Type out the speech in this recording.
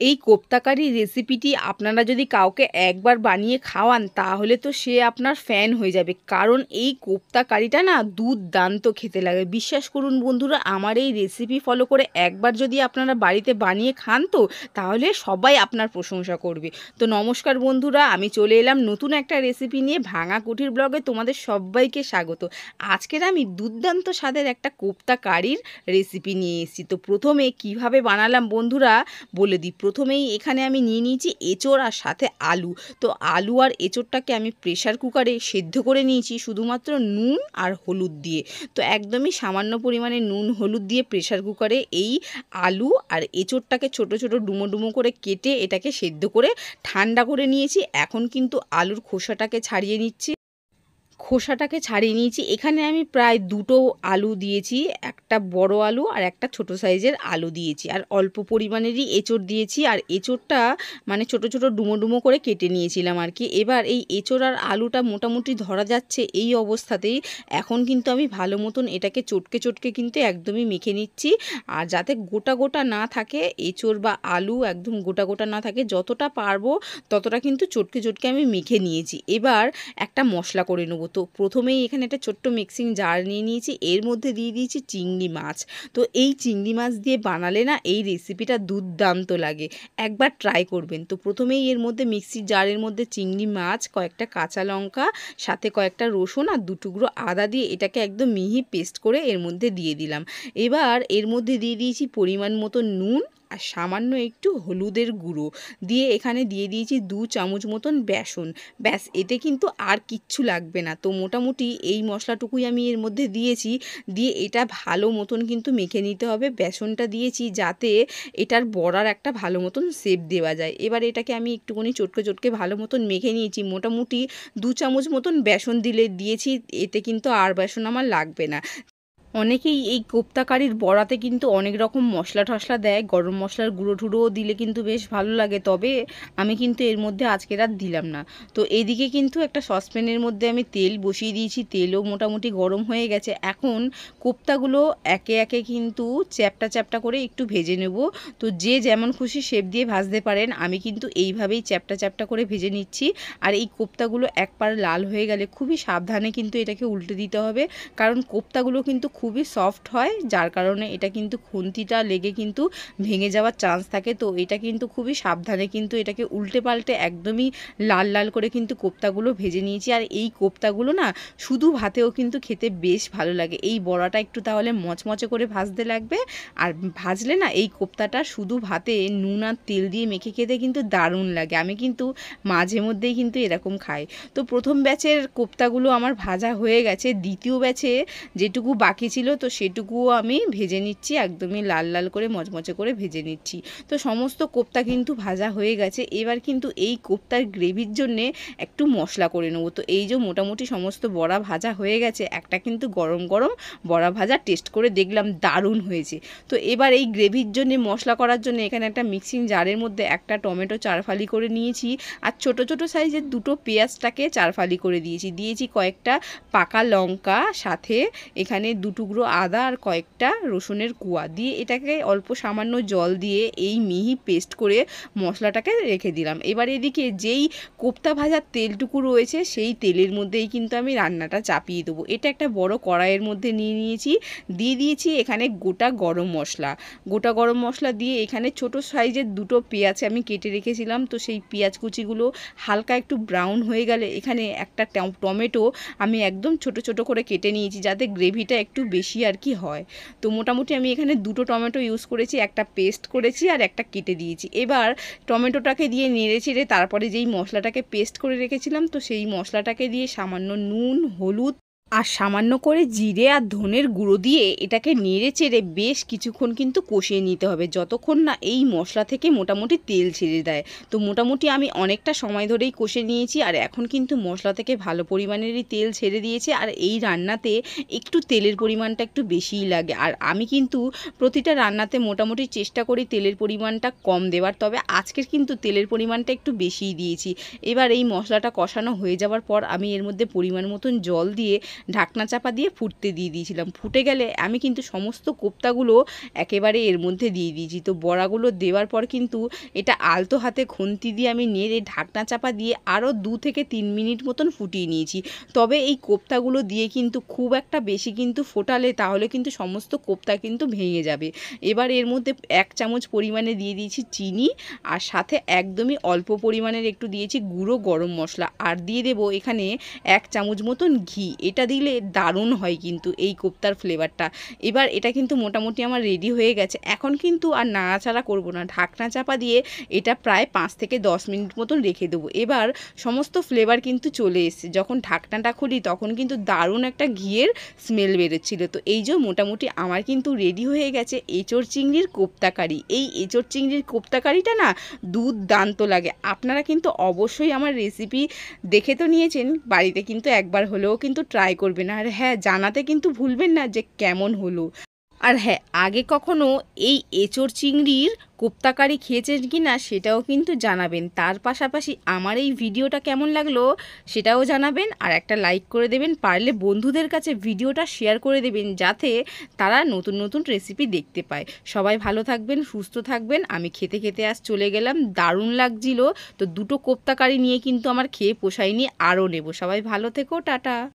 এই কোপ্তা কারি রেসিপিটি আপনারা যদি কাউকে একবার বানিয়ে খাওয়ান তাহলে তো সে আপনার ফ্যান হয়ে যাবে, কারণ এই কোপ্তা কারিটা না দুর্দান্ত খেতে লাগে। বিশ্বাস করুন বন্ধুরা, আমার এই রেসিপি ফলো করে একবার যদি আপনারা বাড়িতে বানিয়ে খান তো তাহলে সবাই আপনার প্রশংসা করবে। তো নমস্কার বন্ধুরা, আমি চলে এলাম নতুন একটা রেসিপি নিয়ে। ভাঙা কুঠির ব্লগে তোমাদের সবাইকে স্বাগত। আজকের আমি দুর্দান্ত স্বাদের একটা কোপ্তা কারির রেসিপি নিয়ে এসেছি। তো প্রথমে কিভাবে বানালাম বন্ধুরা বলে দিই। প্রথমেই এখানে আমি নিয়ে নিয়েছি এঁচোড় আর সাথে আলু। তো আলু আর এঁচোড়টাকে আমি প্রেশার কুকারে সেদ্ধ করে নিয়েছি শুধুমাত্র নুন আর হলুদ দিয়ে। তো একদমই সামান্য পরিমাণে নুন হলুদ দিয়ে প্রেশার কুকারে এই আলু আর এঁচোড়টাকে ছোট ছোট ডুমো ডুমো করে কেটে এটাকে সেদ্ধ করে ঠান্ডা করে নিয়েছি। এখন কিন্তু আলুর খোসাটাকে ছাড়িয়ে নিচ্ছি। খোসাটাকে ছাড়িয়ে নিয়েছি। এখানে আমি প্রায় দুটো আলু দিয়েছি, একটা বড় আলু আর একটা ছোট সাইজের আলু দিয়েছি, আর অল্প পরিমাণেরই এঁচোড় দিয়েছি। আর এঁচোড়টা মানে ছোট ছোট ডুমো ডুমো করে কেটে নিয়েছিলাম আর কি। এবার এই এঁচোড় আর আলুটা মোটামুটি ধরা যাচ্ছে এই অবস্থাতেই এখন কিন্তু আমি ভালো মতন এটাকে চটকে চটকে কিন্তু একদমই মেখে নিচ্ছি। আর যাতে গোটা গোটা না থাকে, এঁচোড় বা আলু একদম গোটা গোটা না থাকে, যতটা পারবো ততটা কিন্তু চটকে চটকে আমি মেখে নিয়েছি। এবার একটা মশলা করে নেবো। তো প্রথমেই এখানে একটা ছোট্ট মিক্সিং জার নিয়ে নিয়েছি, এর মধ্যে দিয়ে দিয়েছি চিংড়ি মাছ। তো এই চিংড়ি মাছ দিয়ে বানালে না এই রেসিপিটা দুর্দান্ত লাগে, একবার ট্রাই করবেন। তো প্রথমেই এর মধ্যে মিক্সির জারের মধ্যে চিংড়ি মাছ, কয়েকটা কাঁচা লঙ্কা, সাথে কয়েকটা রসুন আর দু টুকরো আদা দিয়ে এটাকে একদম মিহি পেস্ট করে এর মধ্যে দিয়ে দিলাম। এবার এর মধ্যে দিয়ে দিয়েছি পরিমাণ মতো নুন আর সামান্য একটু হলুদের গুঁড়ো দিয়ে এখানে দিয়ে দিয়েছি 2 চামচ মতন বেসন। ব্যাস, এতে কিন্তু আর কিচ্ছু লাগবে না। তো মোটামুটি এই মশলাটুকুই আমি এর মধ্যে দিয়েছি। দিয়ে এটা ভালো মতন কিন্তু মেখে নিতে হবে। বেসনটা দিয়েছি যাতে এটার বড়ার একটা ভালো মতন শেপ দেওয়া যায়। এবার এটাকে আমি একটুখানি চটকে চটকে ভালো মতন মেখে নিয়েছি। মোটামুটি 2 চামচ মতন বেসন দিয়েছি, এতে কিন্তু আর বেসন আমার লাগবে না। অনেকেই এই কোপ্তা কারির বড়াতে কিন্তু অনেক রকম মশলা টশলা দেয়, গরম মশলার গুঁড়ো টুড়োও দিলে কিন্তু বেশ ভালো লাগে, তবে আমি কিন্তু এর মধ্যে আজকের আর দিলাম না। তো এদিকে কিন্তু একটা সসপ্যানের মধ্যে আমি তেল বসিয়ে দিয়েছি, তেলও মোটামুটি গরম হয়ে গেছে। এখন কোপ্তাগুলো একে একে কিন্তু চ্যাপটা চ্যাপটা করে একটু ভেজে নেব। তো যে যেমন খুশি শেপ দিয়ে ভাজতে পারেন, আমি কিন্তু এইভাবেই চ্যাপটা চ্যাপটা করে ভেজে নিচ্ছি। আর এই কোপ্তাগুলো একবার লাল হয়ে গেলে খুবই সাবধানে কিন্তু এটাকে উল্টে দিতে হবে, কারণ কোপ্তাগুলো কিন্তু খুবই সফট হয়, যার কারণে এটা কিন্তু খুন্তিটা লেগে কিন্তু ভেঙে যাওয়ার চান্স থাকে। তো এটা কিন্তু খুবই সাবধানে কিন্তু এটাকে উল্টে পাল্টে একদমই লাল লাল করে কিন্তু কোপ্তাগুলো ভেজে নিয়েছি। আর এই কোপ্তাগুলো না শুধু ভাতেও কিন্তু খেতে বেশ ভালো লাগে। এই বড়াটা একটু তাহলে মচমচে করে ভাজতে লাগবে, আর ভাজলে না এই কোপ্তাটা শুধু ভাতে নুন আর তেল দিয়ে মেখে খেতে কিন্তু দারুণ লাগে। আমি কিন্তু মাঝে মধ্যেই কিন্তু এরকম খাই। তো প্রথম ব্যাচের কোপ্তাগুলো আমার ভাজা হয়ে গেছে, দ্বিতীয় ব্যাচে যেটুকু বাকি ছিল তো সেটুকুও আমি ভেজে নিচ্ছি, একদমই লাল লাল করে মচমচে করে ভেজে নিচ্ছি। তো সমস্ত কোপ্তা কিন্তু ভাজা হয়ে গেছে। এবার কিন্তু এই কোপ্তার গ্রেভির জন্যে একটু মশলা করে নেবো। তো এই যে মোটামুটি সমস্ত বড়া ভাজা হয়ে গেছে, একটা কিন্তু গরম গরম বড়া ভাজা টেস্ট করে দেখলাম দারুণ হয়েছে। তো এবার এই গ্রেভির জন্যে মশলা করার জন্য এখানে একটা মিক্সিং জারের মধ্যে একটা টমেটো 4 ফালি করে নিয়েছি, আর ছোট ছোট সাইজের দুটো পেঁয়াজটাকে 4 ফালি করে দিয়েছি কয়েকটা পাকা লঙ্কা, সাথে এখানে 2 টুকরো আদা আর কয়েকটা রসুনের কুয়া দিয়ে এটাকে অল্প সামান্য জল দিয়ে এই মিহি পেস্ট করে মশলাটাকে রেখে দিলাম। এবার এদিকে যেই কোপ্তা ভাজার তেলটুকু রয়েছে সেই তেলের মধ্যেই কিন্তু আমি রান্নাটা চাপিয়ে দেবো। এটা একটা বড় কড়াইয়ের মধ্যে দিয়ে দিয়েছি এখানে গোটা গরম মশলা দিয়ে এখানে ছোট সাইজের দুটো পেঁয়াজ আমি কেটে রেখেছিলাম। তো সেই পেঁয়াজ কুচিগুলো হালকা একটু ব্রাউন হয়ে গেলে এখানে একটা টমেটো আমি একদম ছোট ছোট করে কেটে নিয়েছি, যাতে গ্রেভিটা একটু বেশি আর কি হয়। তো মোটামুটি আমি এখানে দুটো টমেটো ইউজ করেছি, একটা পেস্ট করেছি আর একটা কেটে দিয়েছি। এবার টমেটোটাকে দিয়ে নেড়ে চেড়ে তারপরে যেই মশলাটাকে পেস্ট করে রেখেছিলাম তো সেই মশলাটাকে দিয়ে সামান্য নুন, হলুদ আর সামান্য করে জিরে আর ধনের গুঁড়ো দিয়ে এটাকে নেড়ে চেড়ে বেশ কিছুক্ষণ কিন্তু কষিয়ে নিতে হবে, যতক্ষণ না এই মশলা থেকে মোটামুটি তেল ছেড়ে দেয়। তো মোটামুটি আমি অনেকটা সময় ধরেই কষে নিয়েছি, আর এখন কিন্তু মশলা থেকে ভালো পরিমাণেরই তেল ছেড়ে দিয়েছে। আর এই রান্নাতে একটু তেলের পরিমাণটা একটু বেশিই লাগে, আর আমি কিন্তু প্রতিটা রান্নাতে মোটামুটি চেষ্টা করি তেলের পরিমাণটা কম দেওয়ার, তবে আজকের কিন্তু তেলের পরিমাণটা একটু বেশিই দিয়েছি। এবার এই মশলাটা কষানো হয়ে যাওয়ার পর আমি এর মধ্যে পরিমাণ মতন জল দিয়ে ঢাকনা চাপা দিয়ে ফুটতে দিয়ে দিয়েছিলাম। ফুটে গেলে আমি কিন্তু সমস্ত কোপ্তাগুলো একেবারে এর মধ্যে দিয়ে দিয়েছি। তো বড়াগুলো দেওয়ার পর কিন্তু এটা আলতো হাতে খুন্তি দিয়ে আমি নেড়ে ঢাকনা চাপা দিয়ে আরও 2 থেকে 3 মিনিট মতন ফুটিয়ে নিয়েছি। তবে এই কোপ্তাগুলো দিয়ে কিন্তু খুব একটা বেশি কিন্তু ফোটালে তাহলে কিন্তু সমস্ত কোপ্তা কিন্তু ভেঙে যাবে। এবার এর মধ্যে 1 চামচ পরিমাণে দিয়ে দিয়েছি চিনি, আর সাথে একদমই অল্প পরিমাণের একটু দিয়েছি গুঁড়ো গরম মশলা, আর দিয়ে দেবো এখানে 1 চামচ মতন ঘি। এটা দিলে দারুণ হয় কিন্তু এই কোপ্তার ফ্লেভারটা। এবার এটা কিন্তু মোটামুটি আমার রেডি হয়ে গেছে। এখন কিন্তু আর নাড়াচাড়া করব না, ঢাকনা চাপা দিয়ে এটা প্রায় 5 থেকে 10 মিনিট মতন রেখে দেবো। এবার সমস্ত ফ্লেভার কিন্তু চলে এসেছে। যখন ঢাকনাটা খুলি তখন কিন্তু দারুণ একটা ঘিয়ের স্মেল বেরোচ্ছিল। তো এই যে মোটামুটি আমার কিন্তু রেডি হয়ে গেছে এঁচোড় চিংড়ির কোপ্তা কারি। এই এঁচোড় চিংড়ির কোপ্তা কারিটা না দুর্দান্ত লাগে। আপনারা কিন্তু অবশ্যই আমার রেসিপি দেখে তো নিয়েছেন, বাড়িতে কিন্তু একবার হলেও কিন্তু ট্রাই করবেন। আর হ্যাঁ, জানাতে কিন্তু ভুলবেন না যে কেমন হলো। আর হ্যাঁ, আগে কখনো এই এঁচোড় চিংড়ির কোপ্তা কারি খেয়েছেন কি না সেটাও কিন্তু জানাবেন। তার পাশাপাশি আমার এই ভিডিওটা কেমন লাগলো সেটাও জানাবেন, আর একটা লাইক করে দেবেন। পারলে বন্ধুদের কাছে ভিডিওটা শেয়ার করে দেবেন যাতে তারা নতুন নতুন রেসিপি দেখতে পায়। সবাই ভালো থাকবেন, সুস্থ থাকবেন। আমি খেতে খেতে আজ চলে গেলাম, দারুণ লাগছিল। তো 2টো কোপ্তা কারি নিয়ে কিন্তু আমার খেয়ে পোষায়নি, আরও নেব। সবাই ভালো থেকো, টাটা।